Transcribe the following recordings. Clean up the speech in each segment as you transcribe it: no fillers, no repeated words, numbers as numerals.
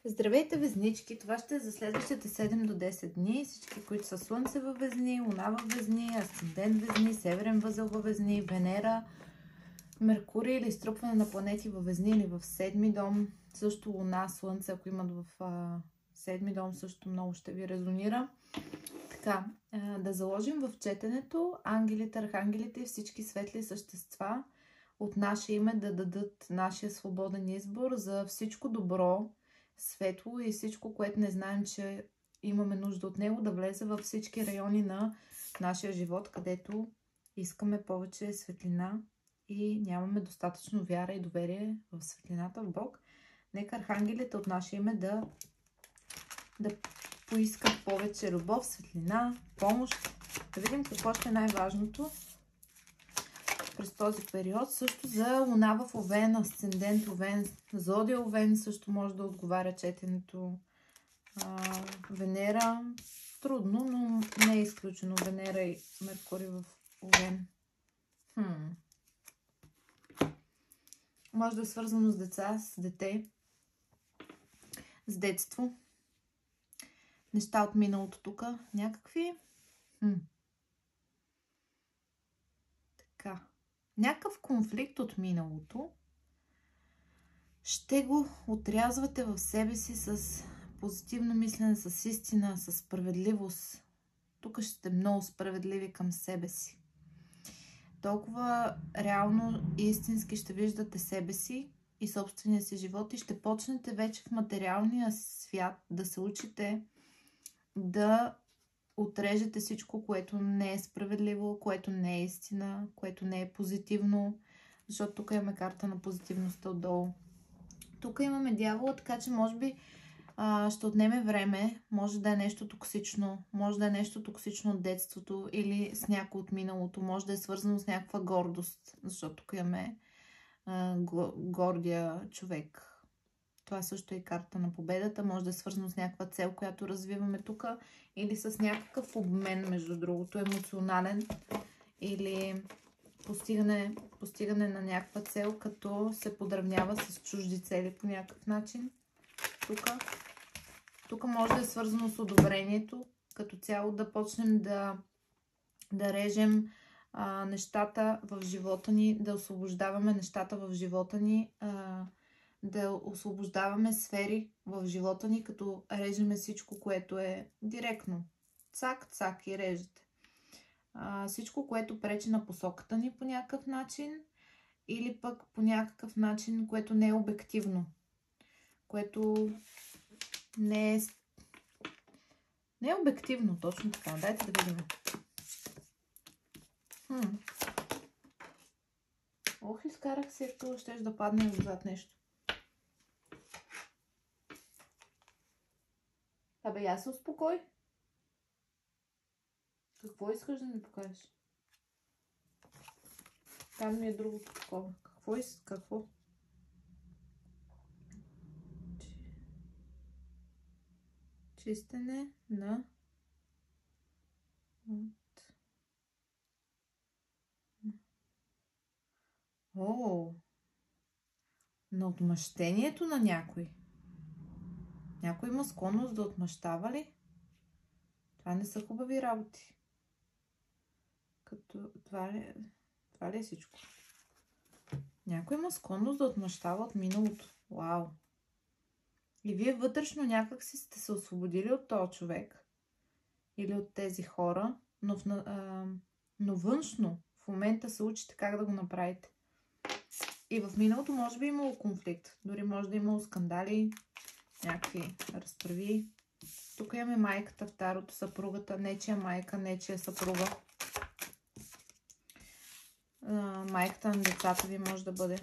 Здравейте, везнички! Това ще е за следващите 7 до 10 дни. Всички, които са Слънце във Везни, Луна във Везни, Асцендент Везни, Северен възел във Везни, Венера, Меркурий или изтрупване на планети във Везни или в седми дом. Също Луна, Слънце, ако имат в седми дом, също много ще ви резонира. Така, да заложим в четенето ангелите, архангелите и всички светли същества от наше име да дадат нашия свободен избор за всичко добро, светло и всичко, което не знаем, че имаме нужда от него, да влезе във всички райони на нашия живот, където искаме повече светлина и нямаме достатъчно вяра и доверие в светлината, в Бог. Нека архангелите от наше име да поискат повече любов, светлина, помощ. Да видим какво ще е най-важното през този период. Също за Луна в Овен, Асцендент Овен, Зодия Овен също може да отговаря четенето. Венера, трудно, но не е изключено. Венера и Меркурий в Овен. Може да е свързано с деца, с дете, с детство. Неща от миналото тук. Някакви. Така. Някакъв конфликт от миналото ще го отрязвате в себе си с позитивно мислене, с истина, с справедливост. Тук ще сте много справедливи към себе си. Толкова реално и истински ще виждате себе си и собствения си живот и ще почнете вече в материалния свят да се учите да отрежете всичко, което не е справедливо, което не е истина, което не е позитивно, защото тук имаме карта на позитивността отдолу. Тук имаме дявола, така че може би ще отнеме време, може да е нещо токсично, може да е нещо токсично от детството или с някой от миналото, може да е свързано с някаква гордост, защото тук имаме гордия човек. Това също е карта на победата, може да е свързано с някаква цел, която развиваме тук, или с някакъв обмен, между другото, емоционален, или постигане на някаква цел, като се подравнява с чужди цели по някакъв начин. Тук може да е свързано с одобрението, като цяло да почнем да режем нещата в живота ни, да освобождаваме нещата в живота ни, да освобождаваме сфери в живота ни, като режеме всичко, което е директно. Цак, цак и режете. Всичко, което пречи на посоката ни по някакъв начин или пък по някакъв начин, което не е обективно. Което не е обективно, точно така. Дайте да видим. Ох, изкарах се, като щеш да падне отзад нещо. Абе, я се успокой. Какво искаш да ми покажеш? Там ми е другото такова. Какво? Чистене на на отмъщението на някой. Някой има склонност да отмъщава ли? Това не са хубави работи. Това ли е всичко? Някой има склонност да отмъщава от миналото. Вау! И вие вътрешно някак си сте се освободили от този човек или от тези хора, но външно в момента се учите как да го направите. И в миналото може би имало конфликт. Дори може да имало скандали, някакви разправи. Тук имаме майката, второто, съпругата, нечия майка, нечия съпруга. Майката на децата ви може да бъде.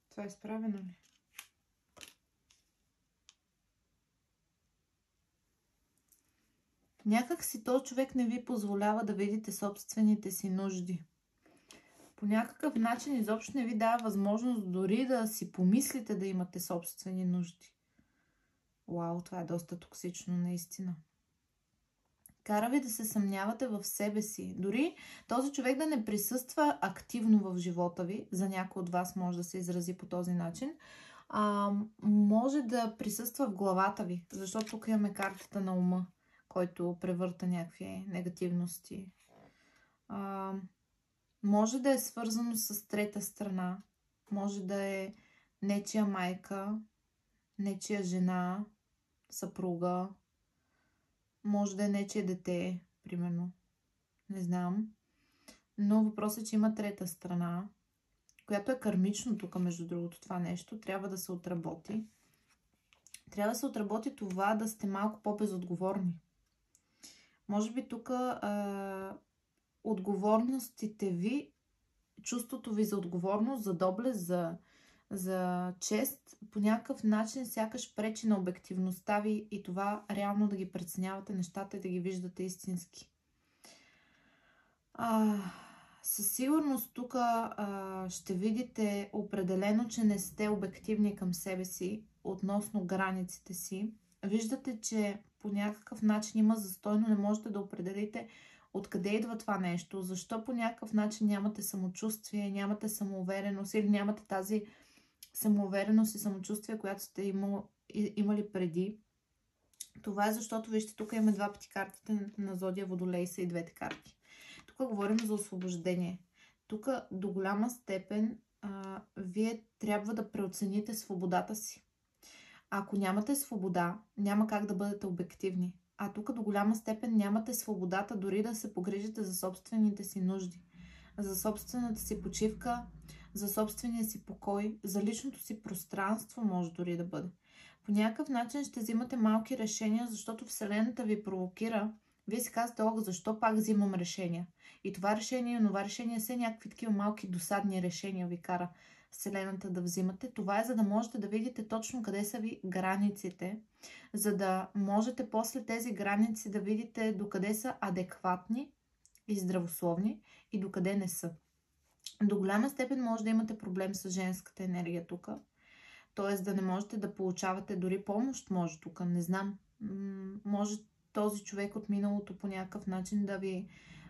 Това е справено ли? Някак си този човек не ви позволява да видите собствените си нужди. По някакъв начин изобщо не ви дава възможност дори да си помислите да имате собствени нужди. Вау, това е доста токсично, наистина. Кара ви да се съмнявате в себе си. Дори този човек да не присъства активно в живота ви, за някой от вас може да се изрази по този начин, може да присъства в главата ви, защото тук имаме картата на ума, който превърта някакви негативности. Може да е свързано с трета страна, може да е нечия майка, нечия жена, съпруга, може да е нечие дете, примерно. Не знам. Но въпросът е, че има трета страна, която е кармично тук, между другото, това нещо. Трябва да се отработи. Трябва да се отработи това да сте малко по-безотговорни. Може би тук отговорностите ви, чувството ви за отговорност, за доблест, за чест, по някакъв начин сякаш пречи на обективността ви и това реално да ги преценявате нещата и да ги виждате истински. Със сигурност тук ще видите определено, че не сте обективни към себе си относно границите си. Виждате, че по някакъв начин има застой, но не можете да определите откъде идва това нещо, защо по някакъв начин нямате самочувствие, нямате самоувереност или нямате тази самоувереност и самочувствие, която сте имали преди. Това е защото, вижте, тук имаме два пъти картите на Зодия Водолей са и двете карти. Тук говорим за освобождение. Тук до голяма степен вие трябва да преоцените свободата си. Ако нямате свобода, няма как да бъдете обективни. А тук до голяма степен нямате свободата дори да се погрижите за собствените си нужди, за собствената си почивка, за собствения си покой, за личното си пространство може дори да бъде. По някакъв начин ще взимате малки решения, защото Вселената ви провокира. Вие си казвате, защо пак взимам решения? И това решение, това решение са някакви такива малки досадни решения ви кара Вселената да взимате. Това е за да можете да видите точно къде са ви границите, за да можете после тези граници да видите докъде са адекватни и здравословни и докъде не са. До голяма степен може да имате проблем с женската енергия тук. Т.е. да не можете да получавате дори помощ, може тук, не знам. Може този човек от миналото по някакъв начин да ви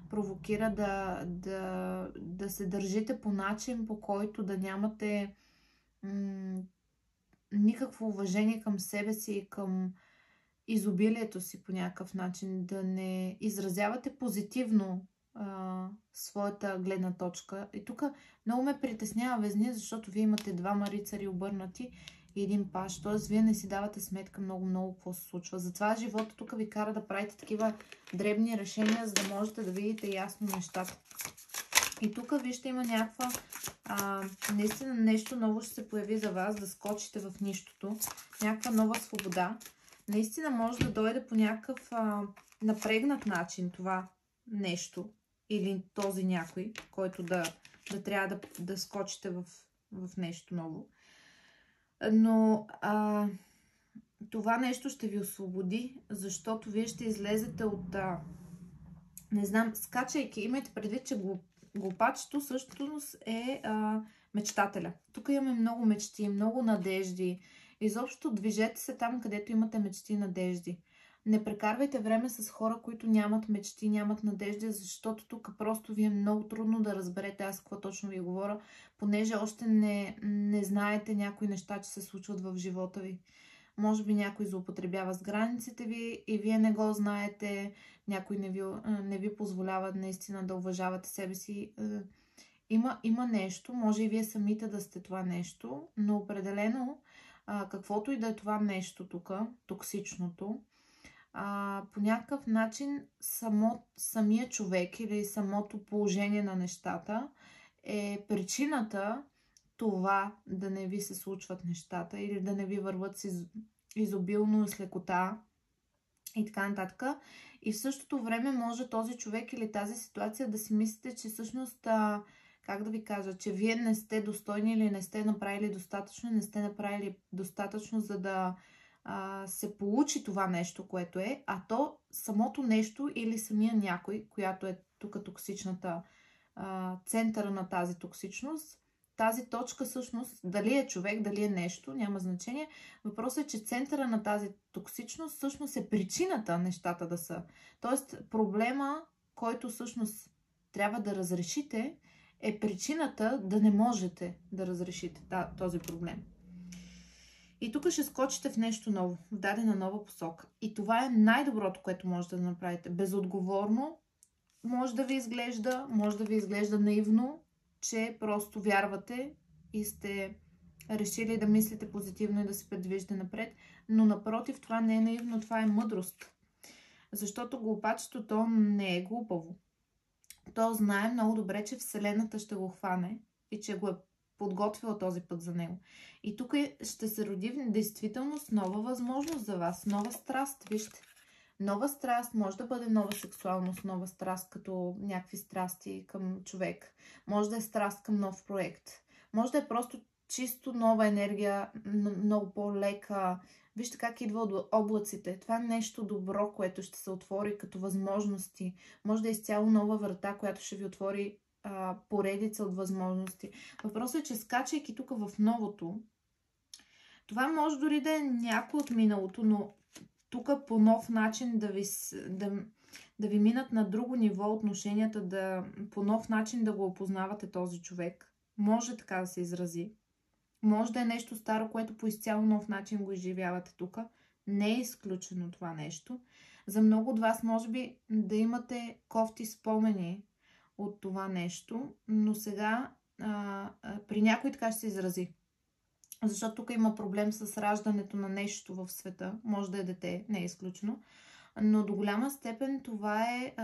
провокира да се държите по начин, по който да нямате никакво уважение към себе си и към изобилието си по някакъв начин, да не изразявате позитивно своята гледна точка. И тук много ме притеснява Везни, защото вие имате двама рицари обърнати и един паш, т.е. вие не си давате сметка много какво се случва. Затова живота тук ви кара да правите такива дребни решения, за да можете да видите ясно нещата. И тук вижте, има някаква наистина нещо ново ще се появи за вас, да скочите в нищото, някаква нова свобода. Наистина може да дойде по някакъв напрегнат начин това нещо или този някой, който да трябва да скочите в нещо ново. Но това нещо ще ви освободи, защото вие ще излезете от не знам, скачайки. Имайте предвид, че глупачето също е мечтателя. Тук имаме много мечти, много надежди. Изобщо движете се там, където имате мечти и надежди. Не прекарвайте време с хора, които нямат мечти, нямат надежди, защото тук просто ви е много трудно да разберете аз какво точно ви говоря, понеже още не знаете някои неща, че се случват в живота ви. Може би някой злоупотребява с границите ви и вие не го знаете, някой не ви позволява наистина да уважавате себе си. Има нещо, може и вие самите да сте това нещо, но определено каквото и да е това нещо тук, токсичното, по някакъв начин самия човек или самото положение на нещата е причината това да не ви се случват нещата или да не ви върват с изобилно, с лекота и така нататък. И в същото време може този човек или тази ситуация да си мислите, че всъщност, как да ви кажа, че вие не сте достойни или не сте направили достатъчно, не сте направили достатъчно, за да се получи това нещо, което е, а то самото нещо или самия някой, която е тук токсичната, центъра на тази токсичност, тази точка всъщност, дали е човек, дали е нещо, няма значение. Въпросът е, че центъра на тази токсичност всъщност е причината нещата да са. Тоест проблема, който всъщност трябва да разрешите, е причината да не можете да разрешите този проблем. И тук ще скочите в нещо ново, в дадена нова посока. И това е най-доброто, което можете да направите. Безотговорно може да ви изглежда наивно, че просто вярвате и сте решили да мислите позитивно и да се предвиждате напред. Но напротив, това не е наивно, това е мъдрост. Защото глупачето то не е глупаво. То знае много добре, че Вселената ще го хване и че го е подготвила този път за него. И тук ще се роди в действителност нова възможност за вас, нова страст, вижте. Нова страст може да бъде нова сексуалност, нова страст като някакви страсти към човек. Може да е страст към нов проект. Може да е просто чисто нова енергия, много по-лека. Вижте как идва от облаците. Това е нещо добро, което ще се отвори като възможности. Може да е изцяло нова врата, която ще ви отвори поредица от възможности. Въпросът е, че скачайки тук в новото, това може дори да е някой от миналото, но тук по нов начин да ви минат на друго ниво отношенията, по нов начин да го опознавате този човек. Може така да се изрази. Може да е нещо старо, което по изцяло нов начин го изживявате тук. Не е изключено това нещо. За много от вас може би да имате кофти спомени от това нещо, но сега при някой така ще се изрази. Защото тук има проблем с раждането на нещо в света. Може да е дете, не е изключено. Но до голяма степен това е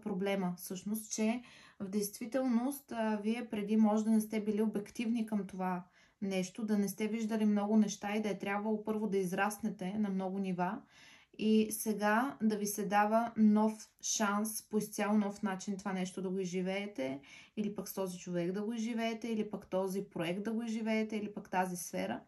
проблема, всъщност, че в действителност вие преди може да не сте били обективни към това нещо, да не сте виждали много неща и да е трябвало първо да израснете на много нива и сега да ви се дава нов шанс, по изцяло нов начин това нещо да го изживеете, или пък с този човек да го изживеете, или пък този проект да го изживеете, или пък тази сфера.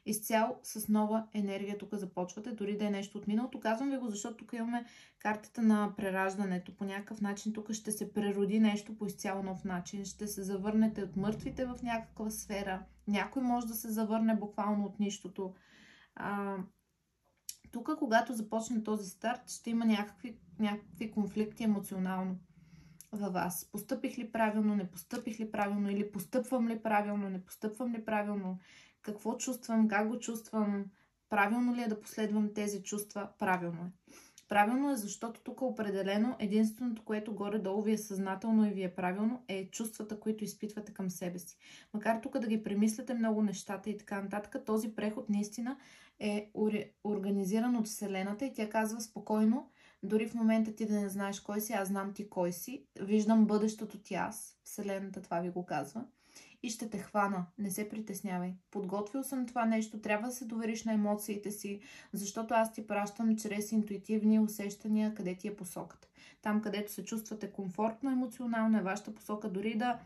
Изцяло с нова енергия тук започвате, дори да е нещо от миналото. Казвам ви го, защото тук имаме картата на прераждането. По някакъв начин тук ще се прероди нещо по изцяло нов начин. Ще се завърнете от мъртвите в някаква сфера. Някой може да се завърне буквално от нищото. Тук, когато започне този старт, ще има някакви конфликти емоционално във вас. Постъпих ли правилно, не постъпих ли правилно, или постъпвам ли правилно, не постъпвам ли правилно, какво чувствам, как го чувствам, правилно ли е да последвам тези чувства, правилно е. Правилно е, защото тук определено единственото, което горе-долу ви е съзнателно и ви е правилно, е чувствата, които изпитвате към себе си. Макар тук да ги премисляте много нещата и така нататък, този преход наистина е организиран от Вселената и тя казва спокойно, дори в момента ти да не знаеш кой си, аз знам ти кой си, виждам бъдещето ти аз, Вселената това ви го казва. И ще те хвана. Не се притеснявай. Подготвил съм това нещо. Трябва да се довериш на емоциите си, защото аз ти пращам чрез интуитивни усещания къде ти е посоката. Там, където се чувствате комфортно, емоционално е вашата посока. Дори да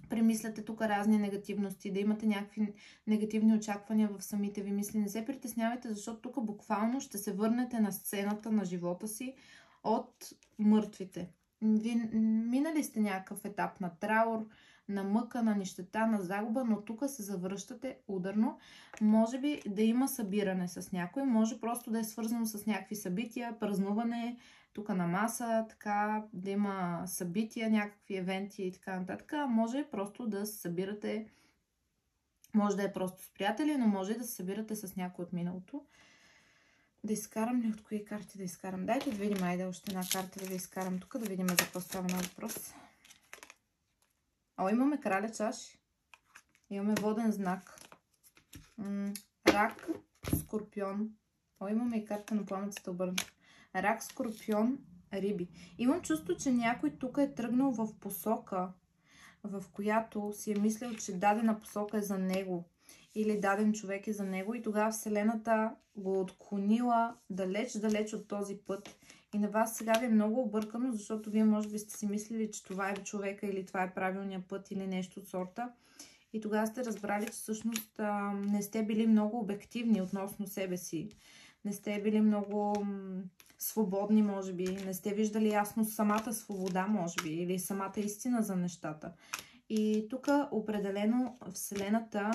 премисляте тук разни негативности, да имате някакви негативни очаквания в самите ви мисли. Не се притеснявайте, защото тук буквално ще се върнете на сцената на живота си от мъртвите. Вие минали сте някакъв етап на траур, на мъка, на нищета, на загуба, но тук се завръщате ударно. Може би да има събиране с някой, може просто да е свързано с някакви събития, празнуване, тук на маса, така, да има събития, някакви евенти и така нататък. Може просто да се събирате, може да е просто с приятели, но може да се събирате с някой от миналото. Да изкарам ли от кои карти да изкарам? Дайте да видим, айде още една карта да ви изкарам тук, да видим за какво става на въпрос. О, имаме краля чаши. Имаме воден знак. Рак, скорпион. О, имаме и карта на пламъцата обърната. Рак, скорпион, риби. Имам чувство, че някой тук е тръгнал в посока, в която си е мислил, че дадена посока е за него. Или даден човек е за него. И тогава Вселената го е отклонила далеч от този път. И на вас сега ви е много объркано, защото вие може би сте си мислили, че това е човека или това е правилният път или нещо от сорта. И тогава сте разбрали, че всъщност не сте били много обективни относно себе си. Не сте били много свободни, може би. Не сте виждали ясно самата свобода, може би. Или самата истина за нещата. И тук определено Вселената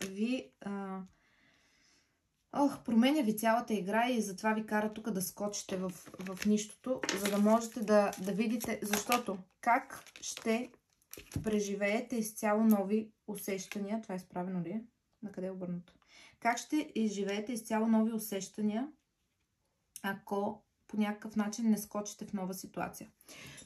ви... променя ви цялата игра и затова ви кара тук да скочите в нищото, за да можете да видите, защото как ще преживеете изцяло нови усещания. Това е изправено ли е? Накъде е обърнато? Как ще изживеете изцяло нови усещания, ако по някакъв начин не скочите в нова ситуация?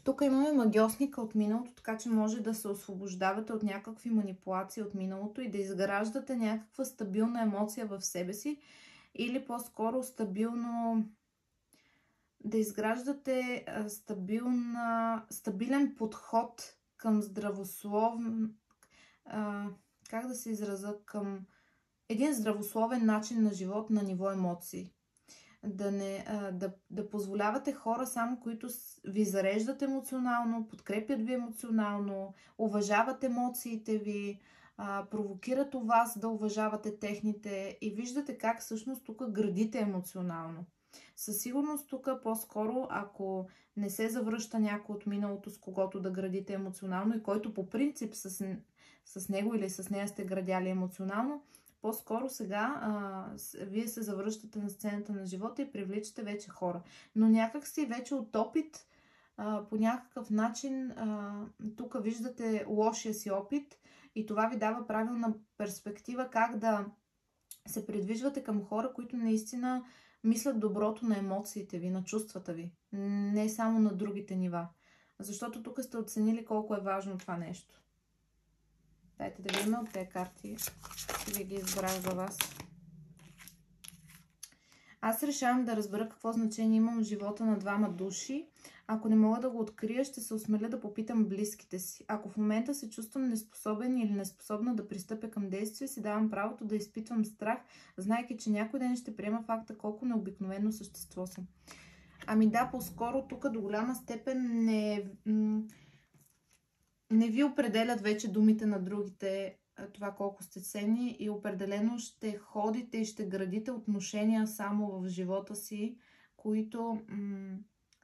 Тук имаме магиосника от миналото, така че може да се освобождавате от някакви манипулации от миналото и да изграждате някаква стабилна емоция в себе си, или по-скоро стабилно да изграждате стабилен подход към здравословен, как да се изразя, към един здравословен начин на живот на ниво емоции. Да позволявате хора само, които ви зареждат емоционално, подкрепят ви емоционално, уважават емоциите ви, провокират у вас да уважавате техните и виждате как всъщност тук градите емоционално. Със сигурност тук по-скоро, ако не се завръща някой от миналото, с когото да градите емоционално и който по принцип с него или с нея сте градяли емоционално, по-скоро сега вие се завръщате на сцената на живота и привличате вече хора. Но някак си вече от опит, по някакъв начин, тук виждате лошия си опит и това ви дава правилна перспектива как да се придвижвате към хора, които наистина мислят доброто на емоциите ви, на чувствата ви, не само на другите нива. Защото тук сте оценили колко е важно това нещо. Дайте да видим от тези карти. Ви ги избрах за вас. Аз решавам да разбера какво значение имам в живота на двама души. Ако не мога да го открия, ще се осмеля да попитам близките си. Ако в момента се чувствам неспособен или неспособна да пристъпя към действие, си давам правото да изпитвам страх, знайки, че някой ден ще приема факта колко необикновено същество съм. Ами да, по-скоро тук до голяма степен не ви определят вече думите на другите, това колко сте ценни, и определено ще ходите и ще градите отношения само в живота си, които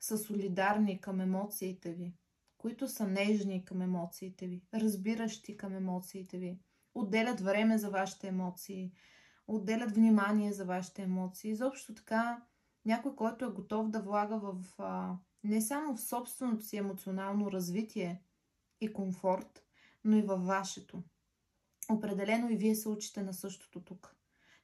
са солидарни към емоциите ви, които са нежни към емоциите ви, разбиращи към емоциите ви, отделят време за вашите емоции, отделят внимание за вашите емоции. Изобщо така, някой, който е готов да влага не само в собственото си емоционално развитие и комфорт, но и във вашето. Определено и вие се учите на същото тук.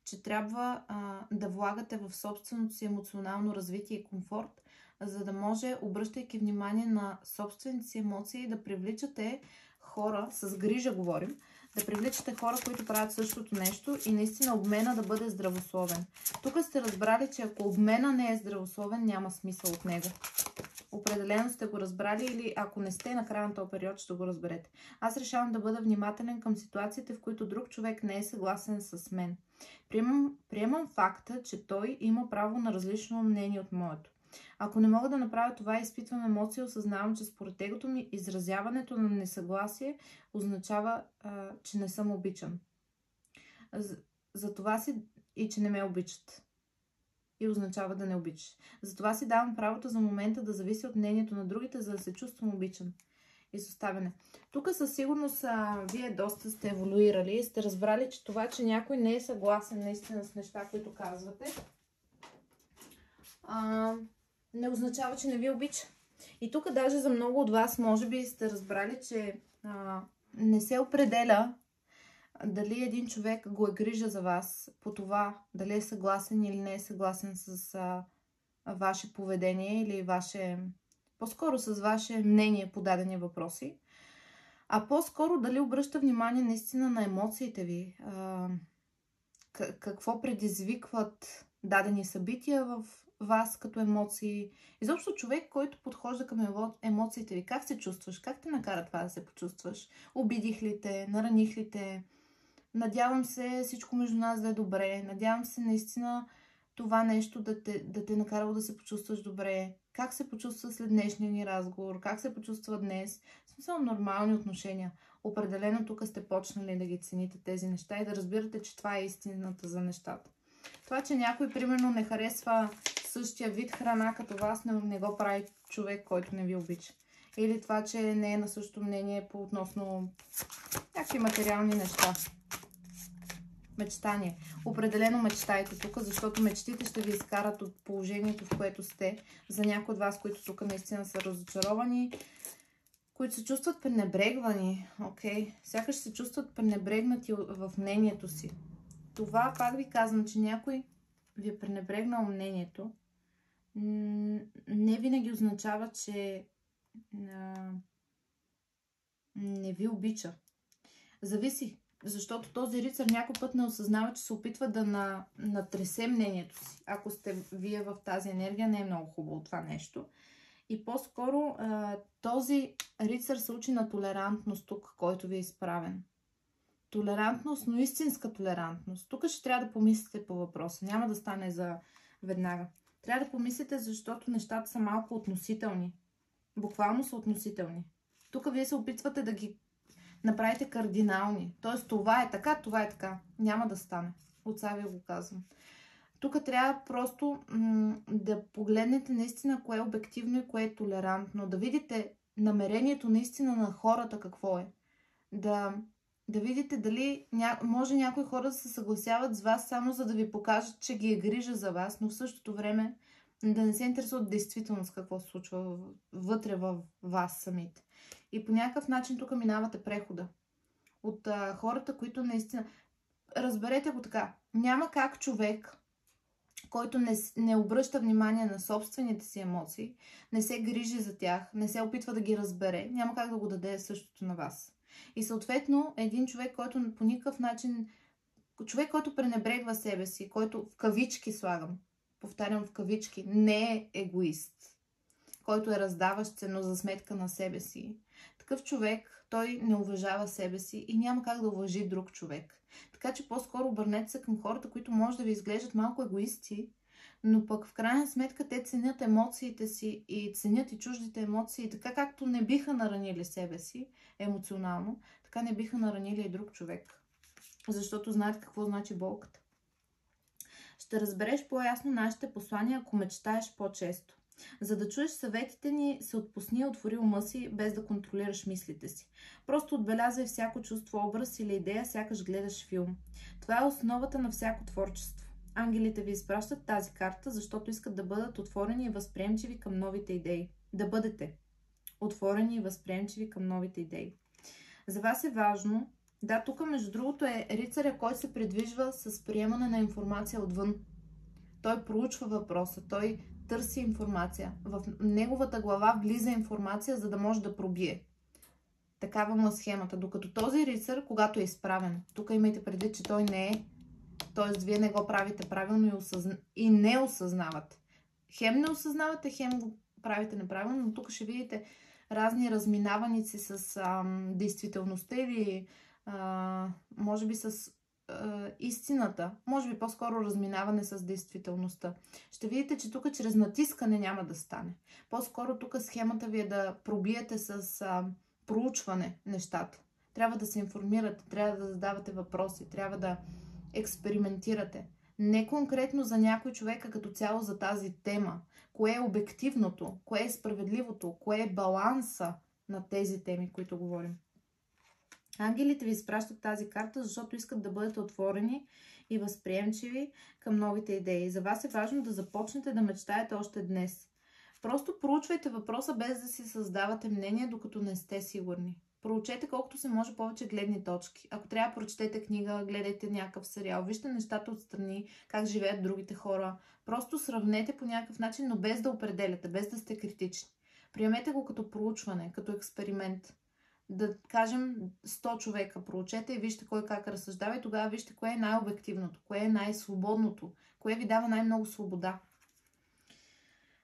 Че трябва да влагате в собственото си емоционално развитие и комфорт, за да може, обръщайки внимание на собствените си емоции, да привличате хора, с грижа говорим, да привличате хора, които правят същото нещо и наистина обмена да бъде здравословен. Тук сте разбрали, че ако обмена не е здравословен, няма смисъл от него. Определено сте го разбрали, или ако не сте на края на този период, ще го разберете. Аз решавам да бъда внимателен към ситуациите, в които друг човек не е съгласен с мен. Приемам факта, че той има право на различно мнение от моето. Ако не мога да направя това, изпитвам емоция, осъзнавам, че според егото ми изразяването на несъгласие означава, че не съм обичан. За това си и че не ме обичат. И означава да не обичаш. Затова си давам правото за момента да зависи от мнението на другите, за да се чувствам обичан. Изоставяне. Тук със сигурност вие доста сте еволюирали и сте разбрали, че това, че някой не е съгласен наистина с неща, които казвате, не означава, че не ви обича. И тук даже за много от вас, може би сте разбрали, че не се определя дали един човек го е грижа за вас по това, дали е съгласен или не е съгласен с ваше поведение или по-скоро с ваше мнение по дадени въпроси, а по-скоро дали обръща внимание наистина на емоциите ви, какво предизвикват дадени събития в вас като емоции. Изобщо човек, който подхожда към емоциите ви. Как се чувстваш? Как те накара това да се почувстваш? Обидих ли те? Нараних ли те? Надявам се всичко между нас да е добре. Надявам се наистина това нещо да те накарало да се почувстваш добре, как се почувства след днешния ни разговор, как се почувства днес. В смисъл нормални отношения. Определено тук сте почнали да ги цените тези неща и да разбирате, че това е истината за нещата. Това, че някой, примерно, не харесва същия вид храна като вас, не го прави човек, който не ви обича. Или това, че не е на същото мнение по относно някакви материални неща. Мечтание. Определено мечтайте тук, защото мечтите ще ви изкарат от положението, в което сте. За някои от вас, които тук наистина са разочаровани, които се чувстват пренебрегвани, окей? Сякаш се чувстват пренебрегнати в мнението си. Това, пак ви казвам, че някой ви е пренебрегнал мнението, не винаги означава, че не ви обича. Зависи, защото този рицар някой път не осъзнава, че се опитва да натресе мнението си. Ако сте вие в тази енергия, не е много хубаво това нещо. И по-скоро този рицар се учи на толерантност тук, който ви е изправен. Толерантност, но истинска толерантност. Тук ще трябва да помислите по въпроса. Няма да стане за веднага. Трябва да помислите, защото нещата са малко относителни. Буквално са относителни. Тук вие се опитвате да ги направите кардинални. Тоест това е така, това е така. Няма да стане. Отца ви го казвам. Тук трябва просто да погледнете наистина кое е обективно и кое е толерантно. Да видите намерението наистина на хората какво е. Да видите дали може някои хора да се съгласяват с вас само за да ви покажат, че ги е грижа за вас, но в същото време да не се интересуват действителност какво се случва вътре в вас самите. И по някакъв начин тук минавате прехода. От хората, които наистина... Разберете го така. Няма как човек, който не обръща внимание на собствените си емоции, не се грижи за тях, не се опитва да ги разбере, няма как да го даде същото на вас. И съответно, един човек, който по никакъв начин... Човек, който пренебрегва себе си, който в кавички слагам, повтарям в кавички, не е егоист, който е раздаващ се, но за сметка на себе си. Такъв човек, той не уважава себе си и няма как да уважи друг човек. Така че по-скоро обърнете се към хората, които може да ви изглеждат малко егоисти, но пък в крайна сметка те ценят емоциите си и ценят и чуждите емоции, така както не биха наранили себе си емоционално, така не биха наранили и друг човек. Защото знаят какво значи болката. Ще разбереш по-ясно нашите послания, ако мечтаеш по-често. За да чуеш съветите ни, се отпусни и отвори ума си, без да контролираш мислите си. Просто отбелязвай всяко чувство, образ или идея, сякаш гледаш филм. Това е основата на всяко творчество. Ангелите ви изпращат тази карта, защото искат да бъдат отворени и възприемчиви към новите идеи. Да бъдете отворени и възприемчиви към новите идеи. За вас е важно... Да, тук между другото е рицаря, който се придвижва с приемане на информация отвън. Той проучва въпроса, той търси информация. В неговата глава влиза информация, за да може да пробие. Такава му е схемата. Докато този рицар, когато е изправен, тук имайте предвид, че той не е, т.е. вие не го правите правилно и не осъзнавате. Хем не осъзнавате, хем го правите неправилно, но тук ще видите разни разминаваници с действителността или може би с истината, може би по-скоро разминаване с действителността. Ще видите, че тук чрез натискане няма да стане. По-скоро тук схемата ви е да пробиете с проучване нещата. Трябва да се информирате, трябва да задавате въпроси, трябва да експериментирате. Не конкретно за някой човека като цяло за тази тема. Кое е обективното, кое е справедливото, кое е баланса на тези теми, които говорим. Ангелите ви изпращат тази карта, защото искат да бъдете отворени и възприемчиви към новите идеи. За вас е важно да започнете да мечтаете още днес. Просто проучвайте въпроса, без да си създавате мнение, докато не сте сигурни. Проучете колкото се може повече гледни точки. Ако трябва, прочетете книга, гледайте някакъв сериал, вижте нещата отстрани, как живеят другите хора. Просто сравнете по някакъв начин, но без да определяте, без да сте критични. Приемете го като проучване, като експеримент. Да кажем 100 човека проучете и вижте кой как разсъждава и тогава вижте кое е най-обективното, кое е най-свободното, кое ви дава най-много свобода.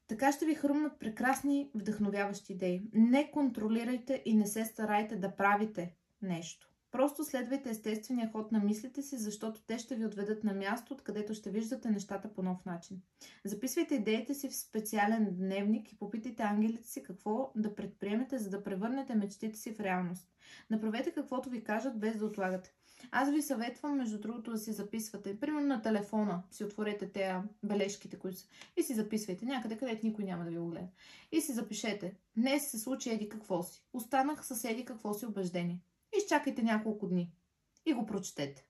Така ще ви хрумнат прекрасни, вдъхновяващи идеи. Не контролирайте и не се старайте да правите нещо. Просто следвайте естествения ход на мислите си, защото те ще ви отведат на място, откъдето ще виждате нещата по нов начин. Записвайте идеите си в специален дневник и попитайте ангелите си какво да предприемете, за да превърнете мечтите си в реалност. Направете каквото ви кажат, без да отлагате. Аз ви съветвам, между другото, да си записвате. Примерно на телефона си отворете тези бележките, които са, и си записвайте някъде, където никой няма да ви го гледа. И си запишете. Днес се случи еди какво си. Останах с еди какво си убеждение. Изчакайте няколко дни и го прочетете.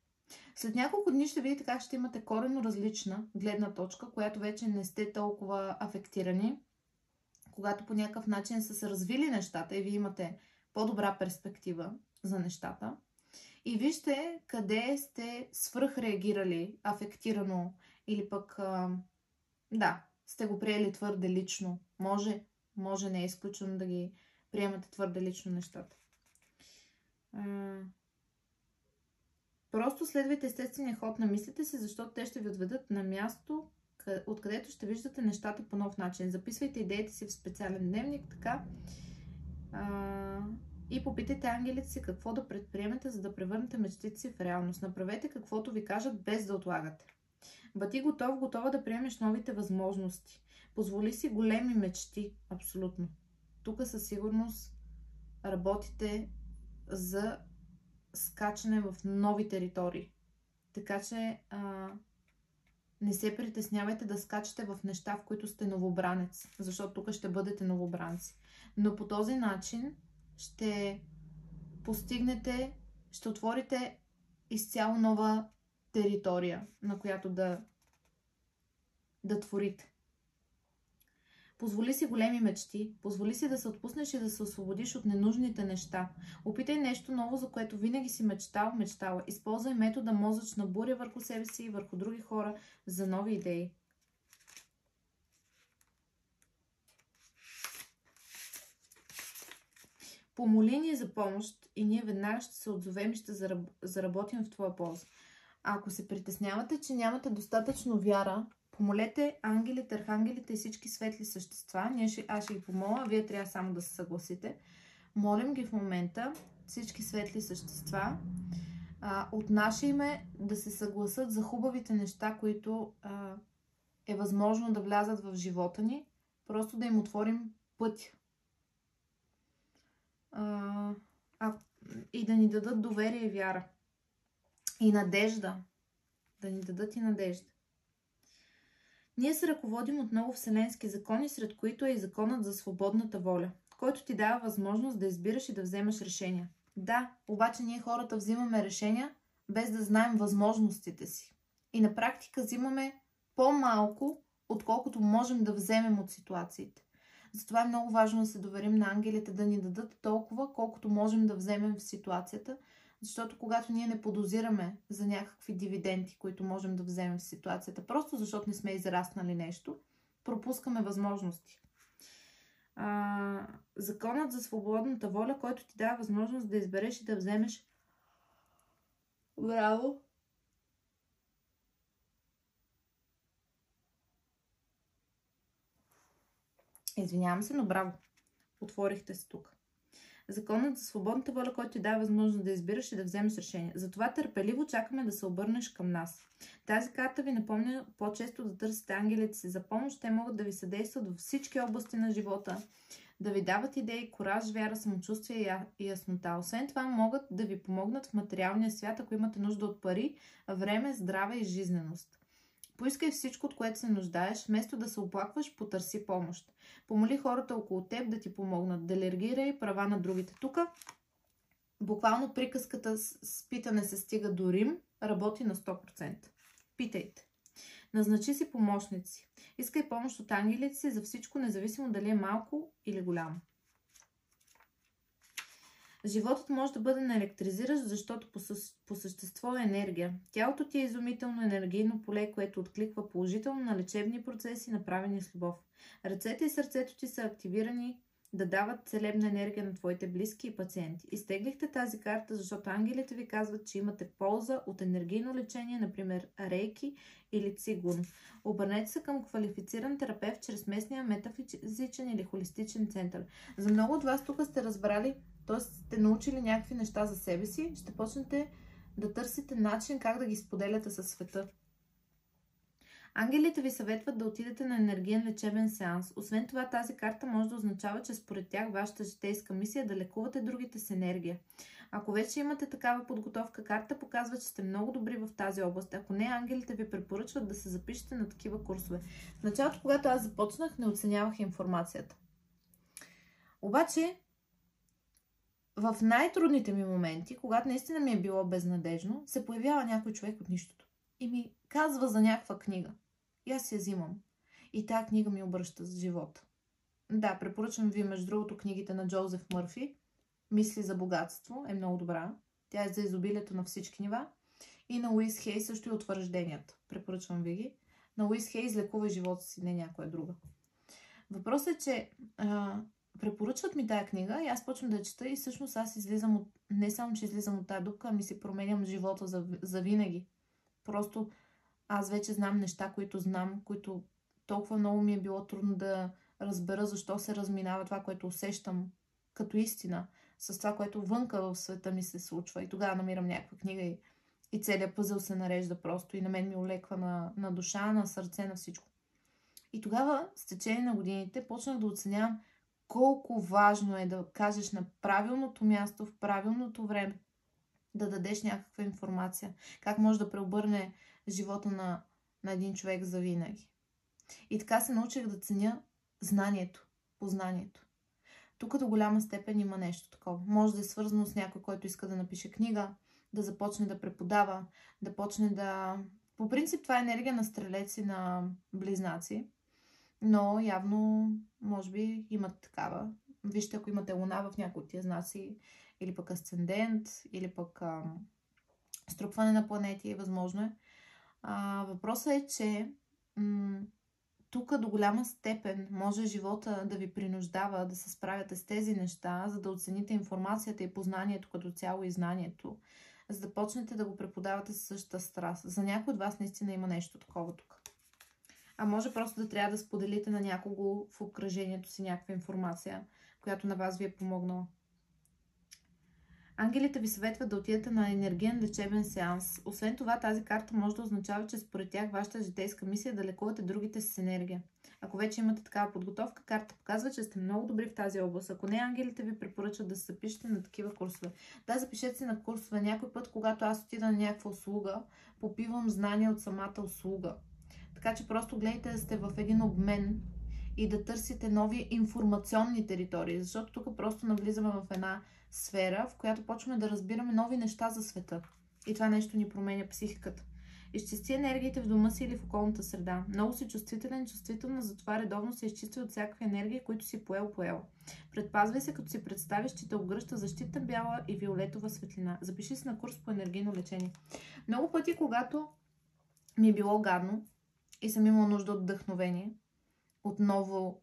След няколко дни ще видите как ще имате коренно различна гледна точка, която вече не сте толкова афектирани, когато по някакъв начин са се развили нещата и ви имате по-добра перспектива за нещата. И вижте къде сте свръхреагирали афектирано или пък сте го приели твърде лично. Може не е изключено да ги приемате твърде лично нещата. Просто следвайте естествения ход на мислите си, защото те ще ви отведат на място, откъдето ще виждате нещата по нов начин. Записвайте идеите си в специален дневник, така. И попитайте ангелите си какво да предприемете, за да превърнете мечтите си в реалност. Направете каквото ви кажат, без да отлагате. Бъди готова да приемеш новите възможности. Позволи си големи мечти, абсолютно. Тук със сигурност работите за скачане в нови територии. Така че не се притеснявайте да скачате в неща, в които сте новобранец, защото тук ще бъдете новобранци. Но по този начин ще постигнете, ще отворите изцяло нова територия, на която да творите. Позволи си големи мечти, позволи си да се отпуснеш и да се освободиш от ненужните неща. Опитай нещо ново, за което винаги си мечтала. Използвай метода мозъчна буря върху себе си и върху други хора за нови идеи. Помоли ни за помощ и ние веднага ще се отзовем и ще заработим в твоя полза. Ако се притеснявате, че нямате достатъчно вяра, помолете ангелите, архангелите и всички светли същества. Аз ще ги помоля, вие трябва само да се съгласите. Молим ги в момента, всички светли същества, от наше име да се съгласат за хубавите неща, които е възможно да влязат в живота ни. Просто да им отворим пътя. И да ни дадат доверие и вяра. И надежда. Да ни дадат и надежда. Ние се ръководим от много вселенски закони, сред които е и законът за свободната воля, който ти дава възможност да избираш и да вземаш решения. Да, обаче ние хората взимаме решения, без да знаем възможностите си. И на практика взимаме по-малко, отколкото можем да вземем от ситуациите. Затова е много важно да се доверим на ангелите, да ни дадат толкова, колкото можем да вземем в ситуацията, защото когато ние не подозираме за някакви дивиденти, които можем да вземем в ситуацията, просто защото не сме израснали нещо, пропускаме възможности. Законът за свободната воля, който ти дава възможност да избереш и да вземеш. Браво! Извинявам се, но браво! Отворихте се тук. Законът за свободната воля, който ти дава възможност да избираш и да вземеш решение. Затова търпеливо чакаме да се обърнеш към нас. Тази карта ви напомня по-често да търсите ангелите си за помощ. Те могат да ви съдействат във всички области на живота, да ви дават идеи, кураж, вяра, самочувствие и яснота. Освен това могат да ви помогнат в материалния свят, ако имате нужда от пари, време, здраве и жизненост. Поискай всичко, от което се нуждаеш, вместо да се оплакваш, потърси помощ. Помоли хората около теб да ти помогнат. Делегирай права на другите. Тук буквално приказката с питане се стига до Рим работи на 100%. Питайте. Назначи си помощници. Искай помощ от ангелите си за всичко, независимо дали е малко или голямо. Животът може да бъде наелектризиращ, защото по същество е енергия. Тялото ти е изумително енергийно поле, което откликва положително на лечебни процеси, направени с любов. Ръцете и сърцето ти са активирани да дават целебна енергия на твоите близки и пациенти. Изтеглихте тази карта, защото ангелите ви казват, че имате полза от енергийно лечение, например рейки или цигун. Обърнете се към квалифициран терапевт чрез местния метафизичен или холистичен център. За много от вас тук сте разбрали, т.е. сте научили някакви неща за себе си, ще почнете да търсите начин как да ги споделяте със света. Ангелите ви съветват да отидете на енергиен лечебен сеанс. Освен това, тази карта може да означава, че според тях вашата житейска мисия е да лекувате другите с енергия. Ако вече имате такава подготовка, карта показва, че сте много добри в тази област. Ако не, ангелите ви препоръчват да се запишете на такива курсове. В началото, когато аз започнах, не оценявах информацията. Обаче, в най-трудните ми моменти, когато наистина ми е било безнадежно, се появява някой човек от нищото и ми казва за някаква книга. И аз я взимам. И тази книга ми обръща с живота. Да, препоръчвам ви, между другото, книгите на Джозеф Мърфи. Мисли за богатство е много добра. Тя е за изобилието на всички нива. И на Луис Хей също и утвържденията. Препоръчвам ви ги. На Луис Хей излекува живота си, не някоя друга. Въпросът е, че препоръчват ми тая книга и аз почвам да я чета и всъщност аз излизам от... Не само, че излизам от тая дупка, ами си променям живота за винаги. Просто аз вече знам неща, които знам, които толкова много ми е било трудно да разбера защо се разминава това, което усещам като истина, с това, което вънка в света ми се случва. И тогава намирам някаква книга и целият пъзел се нарежда просто и на мен ми олеква на душа, на сърце, на всичко. И тогава, с течение на годините, почнах да оценявам колко важно е да кажеш на правилното място, в правилното време, да дадеш някаква информация. Как може да преобърне живота на един човек за винаги. И така се научих да ценя знанието, познанието. Тук до голяма степен има нещо такова. Може да е свързано с някой, който иска да напише книга, да започне да преподава, да почне да... По принцип това е енергия на стрелеци, на близнаци, но явно, може би, имат такава. Вижте, ако имате луна в някои от тия знаци, или пък асцендент, или пък струпване на планети, възможно е. Въпросът е, че тук до голяма степен може живота да ви принуждава да се справяте с тези неща, за да оцените информацията и познанието като цяло и знанието, за да почнете да го преподавате със същата страст. За някой от вас наистина има нещо такова тук. А може просто да трябва да споделите на някого в обкръжението си някаква информация, която на вас ви е помогнала. Ангелите ви съветват да отидете на енергиен лечебен сеанс. Освен това, тази карта може да означава, че според тях вашата житейска мисия е да лекувате другите с енергия. Ако вече имате такава подготовка, карта показва, че сте много добри в тази област. Ако не, ангелите ви препоръчват да се запишете на такива курсове. Да, запишете се на курсове. Някой път, когато аз отида на някаква услуга, попивам знания от самата услуга. Така че просто гледайте да сте в един обмен и да търсите нови информационни територии, защото тук просто навлизаме в една сфера, в която почваме да разбираме нови неща за света. И това нещо ни променя психиката. Изчисти енергиите в дома си или в околната среда. Много си чувствителен, чувствителна, затова редовно се изчиства от всякакви енергии, които си поел. Предпазвай се, като си представиш, че те обгръща защитна бяла и виолетова светлина. Запиши се на курс по енергийно лечение. Много пъти, когато ми е било гадно и съм имала нужда от вдъхновение, от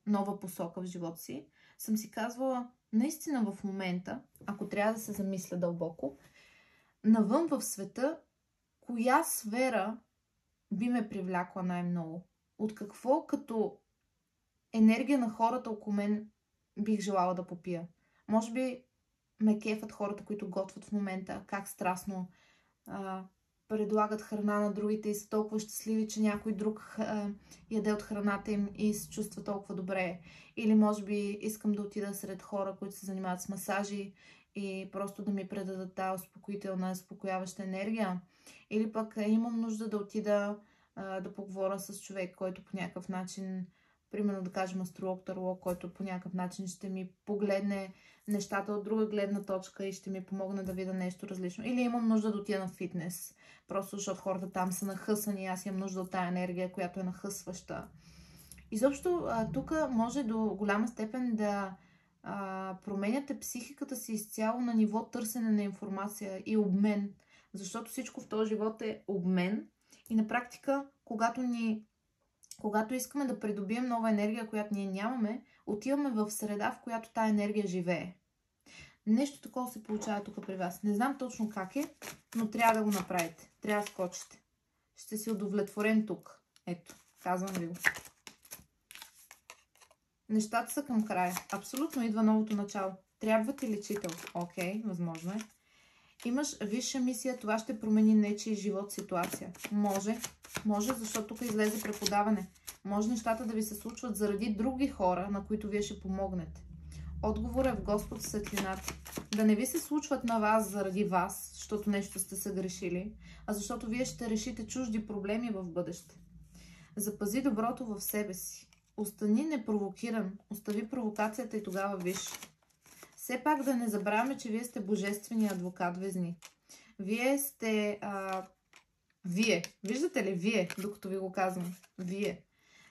нова посока в живота си, съм си казвала, наистина в момента, ако трябва да се замисля дълбоко, навън в света, коя сфера би ме привлякла най-много? От какво като енергия на хората около мен бих желала да попия? Може би ме кефат хората, които готвят в момента, как страстно предлагат храна на другите и са толкова щастливи, че някой друг яде от храната им и се чувства толкова добре. Или може би искам да отида сред хора, които се занимават с масажи и просто да ми предадат тази успокоителна, успокояваща енергия. Или пък имам нужда да отида да поговоря с човек, който по някакъв начин, примерно да кажем астролог, таролог, който по някакъв начин ще ми погледне нещата от друга гледна точка и ще ми помогне да видя нещо различно. Или имам нужда да отида на фитнес, просто защото хората там са нахъсани и аз имам нужда от тая енергия, която е нахъсваща. Изобщо тук може до голяма степен да променяте психиката си изцяло на ниво търсене на информация и обмен, защото всичко в този живот е обмен и на практика, когато искаме да придобием нова енергия, която ние нямаме, отиваме в среда, в която тая енергия живее. Нещо такова се получава тук при вас. Не знам точно как е, но трябва да го направите. Трябва да скочите. Ще си удовлетворен тук. Ето, казвам ви го. Нещата са към края. Абсолютно идва новото начало. Трябва ти лечител. Окей, възможно е. Имаш висша мисия, това ще промени нечий живот, ситуация. Може, защото тук излезе преподаване. Може нещата да ви се случват заради други хора, на които вие ще помогнете. Отговор е в Господ светлината. Да не ви се случват на вас заради вас, защото нещо сте съгрешили, а защото вие ще решите чужди проблеми в бъдеще. Запази доброто в себе си. Остани непровокиран. Остави провокацията и тогава виж. Все пак да не забравяме, че вие сте божествения адвокат Везни. Вие сте... Вие. Виждате ли? Вие, докато ви го казвам. Вие.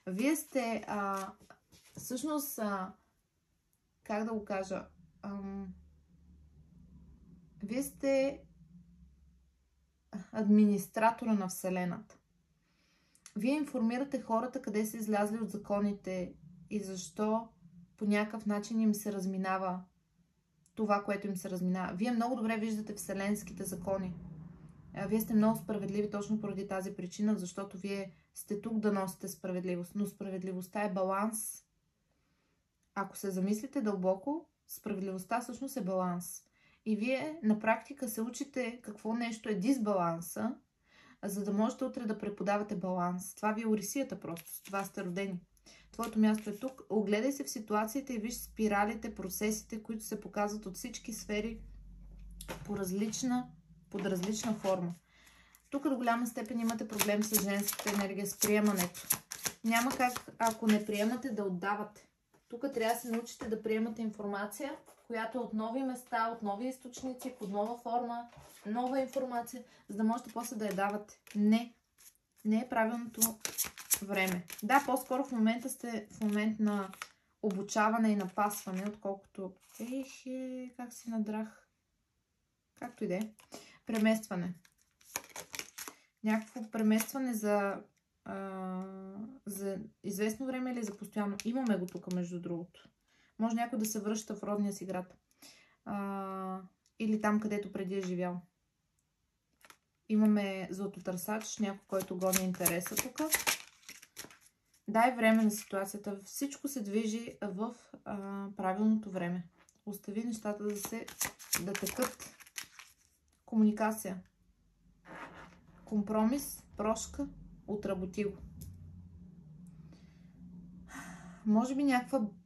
Вие сте... всъщност... как да го кажа? Вие сте администратора на Вселената. Вие информирате хората къде са излязли от законите и защо по някакъв начин им се разминава това, което им се разминава. Вие много добре виждате вселенските закони. Вие сте много справедливи точно поради тази причина, защото вие сте тук да носите справедливост. Но справедливостта е баланс. Ако се замислите дълбоко, справедливостта всъщност е баланс. И вие на практика се учите какво нещо е дисбаланса, за да можете утре да преподавате баланс. Това ви е орисията просто. С това сте родени. Твоето място е тук. Огледай се в ситуацията и виж спиралите, процесите, които се показват от всички сфери под различна форма. Тук до голяма степен имате проблем с женската енергия, с приемането. Няма как, ако не приемате, да отдавате. Тук трябва да се научите да приемате информация, която е от нови места, от нови източници, под нова форма, нова информация, за да можете после да я давате. Не е правилното време. Да, по-скоро в момента сте в момент на обучаване и напасване, отколкото... как си надрах. Както и да е. Преместване. Някакво преместване за известно време или за постоянно. Имаме го тук, между другото. Може някой да се връща в родния си град. Или там, където преди е живял. Имаме златотърсач, някой, който гони интереса тук. Дай време на ситуацията. Всичко се движи в правилното време. Остави нещата да текат. Комуникация. Компромис, прошка, отработи го. Може би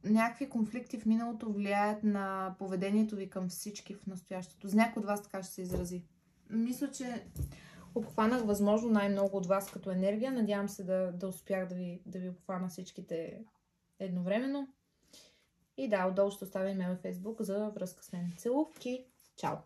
някакви конфликти в миналото влияят на поведението ви към всички в настоящето. С някой от вас така ще се изрази. Мисля, че обхванах възможно най-много от вас като енергия. Надявам се да успях да ви обхвана всичките едновременно. И да, отдолу ще оставя имейл и фейсбук за връзка с мен. Целувки! Чао!